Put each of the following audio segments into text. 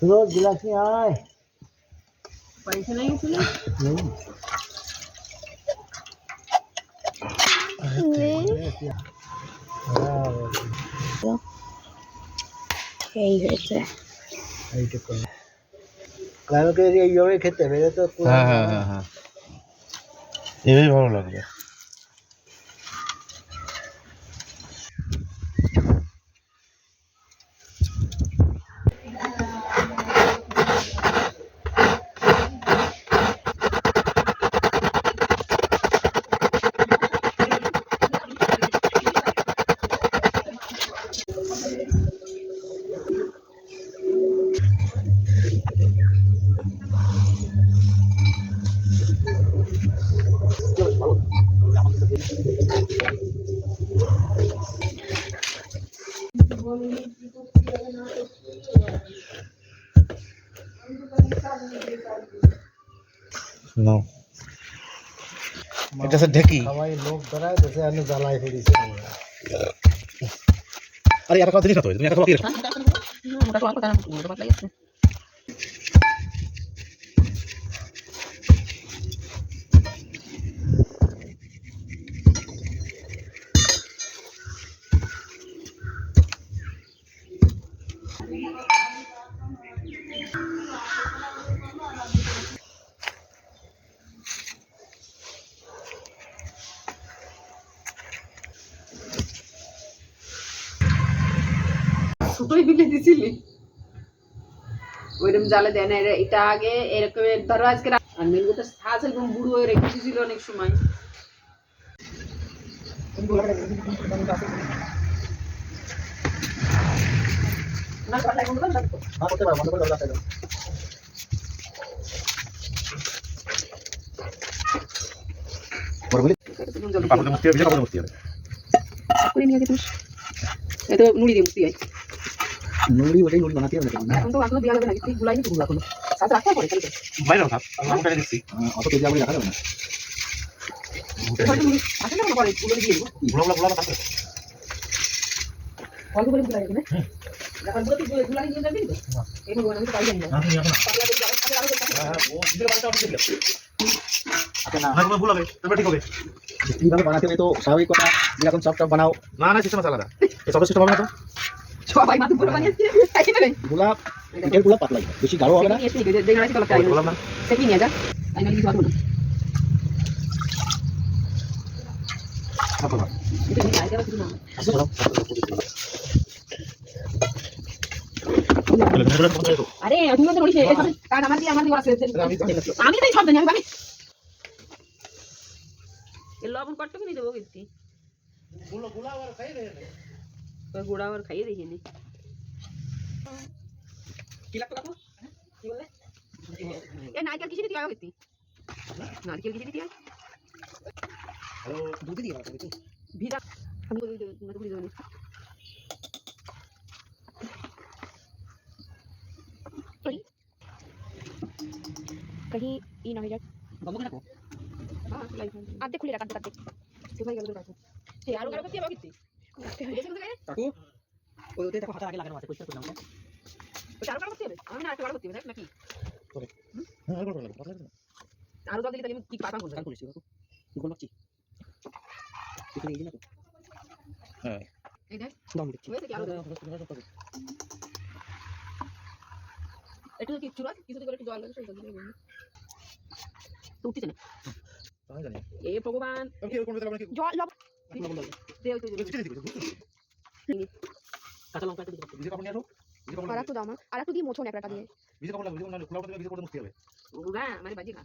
रोज गिलास नहीं आए पैसे नहीं इसलिए এই হয়েছে এইটুকু গ্রামে এইভাবে খেতে হবে তো হ্যাঁ হ্যাঁ হ্যাঁ হ্যাঁ এটাই ভালো লাগবে। No. এটা সে ঢেকি সবাই লোক ধরায় দেশে আমি জ্বালাই ফেলেছি আরে এটা কথা জিনিস না তো তুমি এটা খাওয়া কি রেখো মোটা তো কথা না মোটা পাতলা আছে ছোটই বিলে দিছিলি ওইরকম জালে দেয় না এটা আগে এরকম ধরো আজকে আর মেনগো তো সাজ একদম বুড়ো হয়ে রেখে দিয়েছিল অনেক সময় নুড়ি দিয়ে মুক্তি হয় নুড়ি ওটাই নুড়ি বানাতে হবে এখন তো আসলে দেওয়া যাবে না তুই গুলাই নিতে এখন সাথে রাখতে পারে তাহলে বাইরে থাক আমি কেটে দিচ্ছি অত কেজি আগুন রাখা যাবে না আসলে না পরে গুলো দিয়ে দেবো গুলা থাকে অল্প করে গুলাই দেবে না যখন গুলো তুই গুলাই দিয়ে যাবি তো এই ভগবান আমি তো পাই জানি না আমি এখন হ্যাঁ ও দিলে বালটা অফিসে গেল আচ্ছা না না ভুল হবে তারপর ঠিক হবে কিভাবে বানাতে হবে তো স্বাভাবিক কথা যেরকম চপ টপ বানাও না না সিস্টেম আলাদা এই সব সিস্টেম হবে না তো সবাই মাথা পুরো বানিয়েছে তাই না গোলাপ এর গোলাপ পাতলাই বেশি গাঢ় হবে না এসে দেখে রাখি কলা চাই বললাম না সে কি নিয়ে যা তাই না কিছু পাবো না থাকো না এটা নিয়ে আইতে কিছু না আরে তুমি তো বলিস এই সব কাজ আমার দিয়ে আছে আমি তাই সব জানি আমি ভাবি এই লবণ কত করে দেবো কিন্তু গুলা আর খাই রে ওই গুড়া আর খাইয়ে দেখি নি কি লাগতো কাকু কি বললে এই নারকেল কিছু দিতে হবে নারকেল কিছু দিতে হয় হ্যালো দুধ দিয়ে বানাতে হবে ভিজা আমি বলি না তুমি জানি कहीं ई ना हो जाए বাবু রাখো हां लाइफ आधे खुले रखा आधे सिपाही गलत रखा ते आरो गलत क्या बाकी কাকু ওই ওতে দেখো হাতে আগে লাগানো আছে পরিষ্কার করে নাও तो आरो गलत है আমি না আরেকটা গলত হবে নাকি করে হ্যাঁ আর করে কথা না আরো জল দিলে তাহলে কি পাতা করব কান করেছি কাকু গোল মাছি কিছু নেই না তো হ্যাঁ এই দেখ দাও দেখছি হয়েছে কি আরো একটু কি চুরা কিছু করে একটু জল লাগে সেই জল দিলে তো উঠছে না আমি জানি এ ভগবান আমি কি কোন ভিতরে জল লব দে ওই তো কাঁচা লঙ্কা একটু ভিজে কাপড় নিয়ে আসো ভিজে কাপড় আর একটু দাও আর একটু দিয়ে মোছো একটা দিয়ে ভিজে কাপড় লাগবে ভিজে কাপড় ভিজে কাপড় মুছতে হবে ওগা মানে বাজি না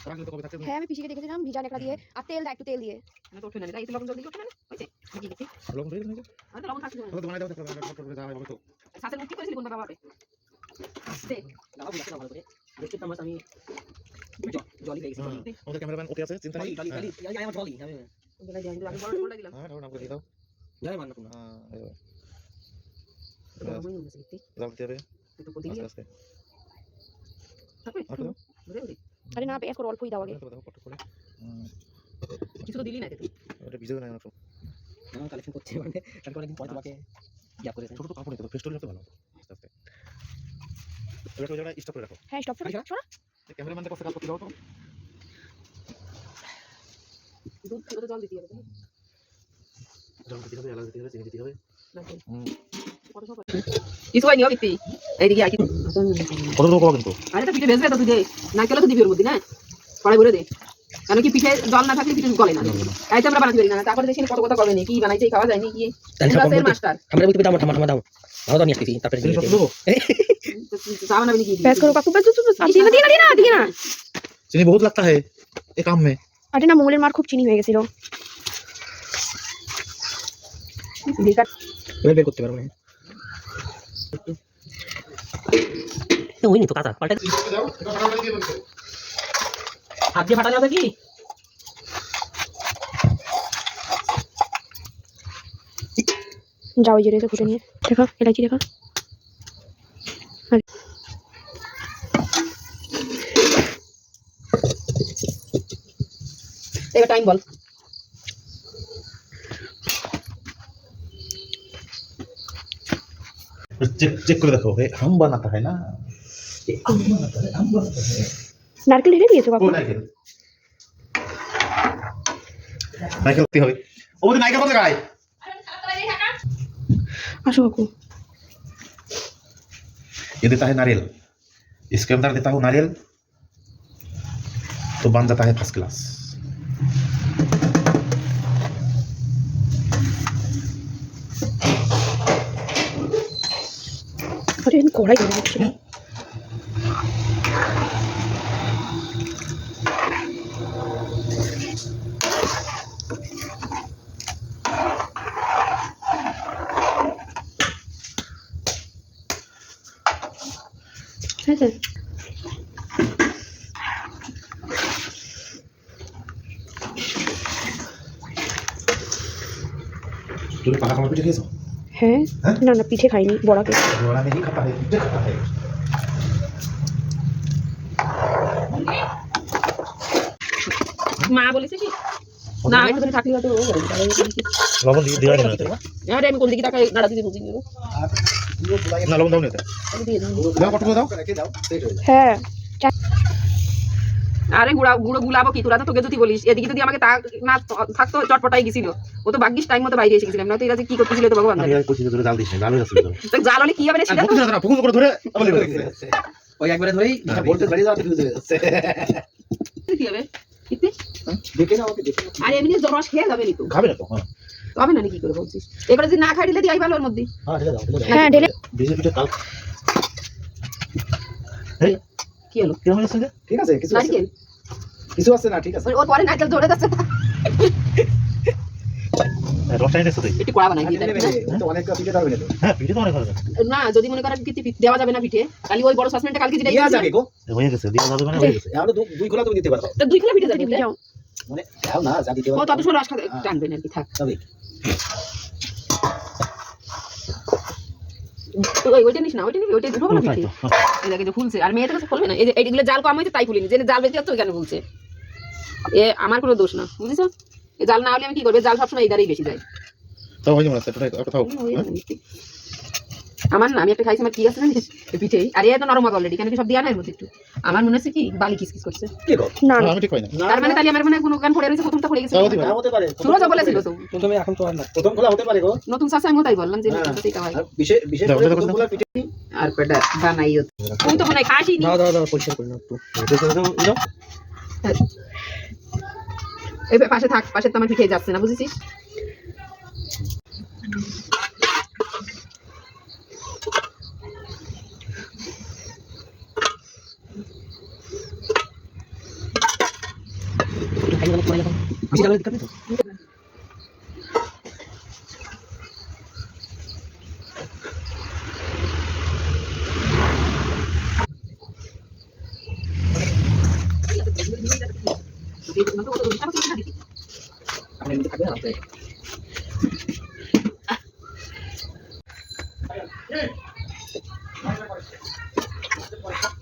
রাখলে তো কবে থাকতে হ্যাঁ আমি পিসিকে দেখেছিলাম ভিজা একটা দিয়ে আর তেল দাও একটু তেল দিয়ে না তো ওঠে না তাই তো লবণ জল দিয়ে ওঠে না হইছে কি দেখি লবণ দিয়ে দিন আর তো লবণ থাকছে না তো বানাই দাও তো যা হবে তো সাথে মুক্তি করেছিলি কোন বাবা হবে দেখ দাও বুঝতে ভালো করে দেখতে তো আমি জলি গাইছি আমাদের ক্যামেরাম্যান ওকে আছে চিন্তা নেই জলি জলি আমার জলি আমি বলে দিই আমি বড় বড় দিলাম হ্যাঁ নাম করে দাও জয় মান না হ্যাঁ তো আমি মুছে দিতে দাও দিতে হবে তো কোদি আস্তে আস্তে তারপরে আচ্ছা বুঝে বুঝে আরে না পেঁয়াজ করে অল্পই দাও আগে। কিছু তো দিলি না তুই। ওটা ভিজে না অংশ। না কালেকশন করছে মানে কালকে অনেকদিন পর তোমাকে ইয়া করেছে। ছোট ছোট কাপড় নিতে তো ফেস্টুন রাখতে ভালো আস্তে আস্তে এবার ওই জায়গায় স্টপ করে রাখো হ্যাঁ স্টপ করে সরা। ক্যামেরাম্যানদের কাছে কাজ করতে দাও তো দুধ থেকে তো জল দিতে হবে। জল দিতে হবে এলাচ দিতে হবে চিনি দিতে হবে কিছু হয় নিও কিতি এইদিকে আর কি কত রকম করো কিন্তু আরে তো পিঠে ভেজবে তো তুই দে নারকেল তো দিবি ওর মধ্যে না কড়াই ভরে দে কেন কি পিঠে জল না থাকলে পিঠে গলে না তাইতে আমরা বানাতে পারি না তারপরে দেখি কত কত করবে নি কি বানাইছে খাওয়া যায় নি কি ক্লাসের মাস্টার আমরা বলতে দাও ঠামা দাও দাও তো নিয়ে আসছি তারপরে জিনিস সব দেবো চা বানাবি কি पेस्ट करो काकू बस चुप दिए ना চিনি বহুত লাগতা है ये काम में আরে না মঙ্গলের মার খুব চিনি হয়ে গেছিল। বেকার এবার বের করতে পারবো না ওই নি তো কাঁচা পাল্টে হাত দিয়ে ফাটা যাবে কি যাও জিরে से ফুটে নিয়ে देखो इलायची देखो। এবার টাইম বল चेक चेक করে দেখো है हम बनाता है ना ये हम बनाता है নারকেল ঢেলে দিয়েছো ও কাকু? নাইকেল নাইকেল কি হবে ও বলি নাইকেল কত গায় আসো কাকু। ये देता है नारियल इसके अंदर देता हूँ नारियल तो बन जाता है फर्स्ट क्लास আরে আমি কড়াই ধরে দিচ্ছি। হ্যাঁ तूने पका कमर पीछे खेसो হ্যাঁ না না পিঠে খাইনি বড়া খেয়েছি। बड़ा नहीं खाता है पीछे खाता है মা বলেছে কি না একটু দিন থাকলি হয়তো लवण दिया नहीं होता আরে আমি কোন দিকে টাকা নাড়া দিতে বুঝিনি ना लवण दाও नहीं होता दाও कट করে দাও হ্যাঁ আরে গুড়া গুঁড়ো গুলাবো কি তোরা তো তোকে যদি বলিস এদিকে যদি আমাকে না থাকতো চটপটাই গেছিল ও তো ভাগ্যিস টাইম মতো বাইরে এসে গেছিলাম না তো এরা যে কি করতেছিল তো ভগবান আমি জানে আর কইছি ধরে জাল দিছ না জাল হইছে তো জাল হলে কি হবে রে আর সেটা তো বলতে না পুকুর করে ধরে আবার লেগে গেছে ওই একবারে ধরেই বলতে বাড়ি যাওয়াতে ফিউজ হয়ে যাচ্ছে কি হবে কিতে দেখে নাও ওকে দেখে আর এমনি জরস খেয়ে যাবে নি তো খাবে না তো হ্যাঁ তবে না কি করে বলছিস এবারে যদি না খাই দিলে দিই ভালো ওর মধ্যে হ্যাঁ ঠিক আছে হ্যাঁ ঢেলে বিজে পিঠে কাল কি হলো কি হলো সঙ্গে ঠিক আছে কিছু আছে নারকেল কিছু আছে না ঠিক আছে ওর পরে নারকেল ধরে যাচ্ছে রসটা এনেছো তুই একটু কড়া বানাই দিই তো অনেক পিঠে পারবে না তো হ্যাঁ পিঠে তো অনেক ভালো না যদি মনে করেন পিঠে দেওয়া যাবে না পিঠে তাহলে ওই বড় সসপ্যানটা কালকে যেটা দিয়া যাবে গো হয়ে গেছে দিয়া যাবে মানে হয়ে গেছে এখন তো দুই খোলা তুমি দিতে পারো তো দুই কিলো পিঠে যাবে যাও মানে যাও না যা দিতে ও পারো তত সময় রস খাবে টানবে না আর কি থাক তবে তো ওইটা নিস না ওইটা নিবি ওইটা ঢোকো না পিঠে এই দেখে যে ফুলছে আর মেয়েটা তো ফুলবে না এই যে এইগুলো জাল কম হয়েছে তাই ফুলিনি যে জাল বেঁচে যাচ্ছে ওই কেন ফুলছে এ আমার কোনো দোষ না বুঝেছো এই জাল না হলে আমি কি করবো জাল সবসময় এই দ্বারাই বেশি যায় তাও হয়ে যাবে একটা তাও আমার না আমি একটা খাইছি আমার কি আছে জানিস পিঠে আর এ তো নরম হবে অলরেডি কেন কি সব দিয়া না এর মধ্যে একটু আমার মনে হচ্ছে কি বালি কিস কিস করছে কি গো না না আমি ঠিক পাই না তার মানে তাহলে আমার মনে হয় কোনো গান পড়ে রয়েছে প্রথমটা পড়ে গেছে তাও দিবা না হতে পারে সুরজ বলেছিল তো প্রথমে এখন তো আর না প্রথম খোলা হতে পারে গো নতুন চাষা আমি তাই বললাম যে হ্যাঁ। নতুন চাষাই হয় আর বিশেষ বিশেষ করে প্রথম খোলা পিঠে আর পেটা বানাইও তুই তো মনে হয় খাসি নি দাও দাও দাও পরিষ্কার করে নাও একটু এই পাশে থাক পাশে তো আমার পিঠে যাচ্ছে না বুঝেছিস বেশি টাকা দিতে তো আপনি এমনি থাকবেন আপনি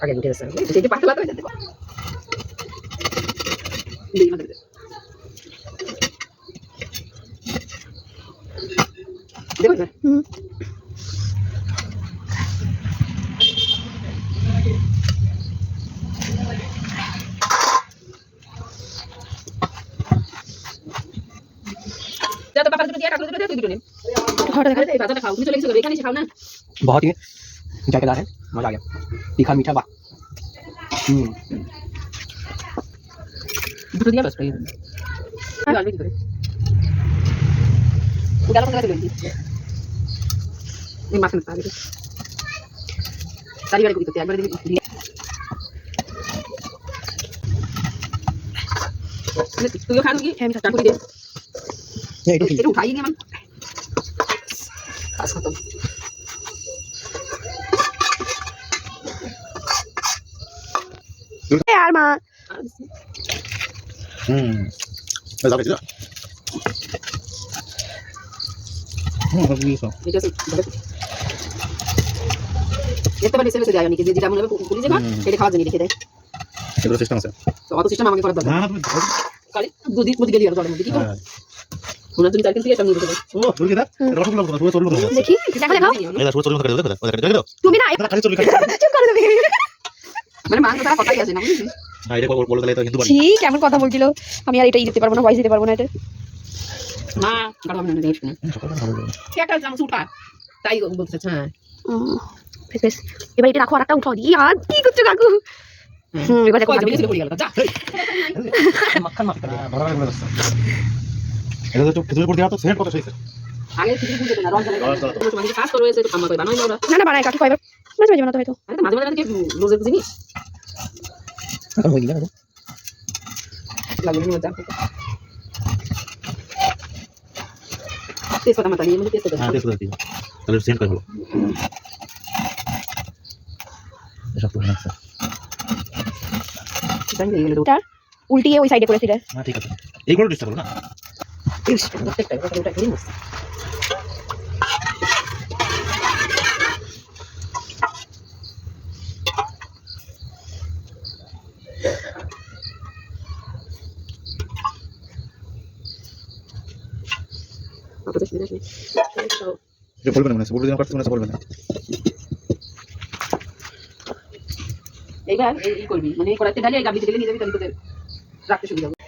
আগে উঠে গেছে যেটা পাতলা তো যেতে দেখি মাঝে দেখো এবার। হুম যা তো পাপার দুটো দিয়ে কাকুর দুটো দিয়ে তুই দুটো নে। খাওয়াটা দেখা এই ভাজাটা খাও, তুমি চলে গেছো ঘরে, এখানে এসে খাও না। बहुत ही जायकेदार है, मजा आ गया। तीखा मीठा वाह। দুটো দিয়ে বাস পাই। আর আলু কি করে? ডাল কোথায় চলে গেছি? এই মাছের পাগে। তারি বাড়ি করতে একবার দিবি। তুইও খান কি? হ্যাঁ, আমি চাকুরি দে। ये इडली এটা উঠাই নি আমি। কাজ খতম। আর মা যাবে ঠিক আছে বুঝছো এটা আছে দেখতে পারি সেলে যায় অনেকে যে যেটা মনে হবে পুলিশ না এটা খাওয়ার জন্য রেখে দেয়। এগুলো সিস্টেম আছে তো অত সিস্টেম আমাকে করার দরকার না নেই। না তুমি খালি দুধ মুদি গেলি আর জলের মধ্যে কি করব? ওনা তুমি চারদিন থেকে সব নিয়ে যেতে ও তুমি দাও এটা রসগোল্লা মতো তুমি চলবে দেখি দেখো দেখো এই দাও চলবে করে দাও দেখো দাও তুমি না না খালি চলবে খালি চুপ করে দেবে মানে মাংস তারা কথাই আছে না বুঝছিস? না এটা বলে দিলে তো হিন্দু বাড়ি ছি কেমন কথা বলছিল আমি আর এটাই দিতে পারবো না ভয়েস দিতে পারবো না এটা না কারণ আমি দেখি না কি একটা জামা সুটা তাই বলতে হ্যাঁ বেশ বেশ এবার এটা রাখো আর একটা উঠাও দিই আর কি করছো কাকু এবার দেখো কই যাবে ছিল পড়ে গেল যা मक्खन मत कर। ভালো লাগে বলে এটা তো কিছু করে দেওয়া তো সেট কথা সেইছে আগে কিছু বুঝতে না রং জ্বালা তোমার মানে কাজ করে রয়েছে তো খাম্মা করে বানাই না ওরা না না বানাই কাকি কয়বার মাঝে মাঝে বানাতে হয়তো আরে তো মাঝে মাঝে কি রোজের জিনিস এখন हो गया ना। লাগবে না যা তেজপাতা মাথা নিয়ে মানে তেজপাতা হ্যাঁ দেখো দিও তাহলে সেট করে হলো এসব তো না জানি এই গেল এটা উল্টিয়ে ওই সাইডে করেছিল না ঠিক আছে এইগুলো ডিস্টার্ব করো না প্রত্যেকটা ওটা করি মস্ত আপনাদের সুবিধা নেই যে বলবেন না বলবেন কাটতে না বলবেন না এইবার এই করবি মানে কড়াইতে ঢালি এই গাবলিতে ঢেলে নিয়ে যাবি তাহলে তোদের রাখতে সুবিধা হবে।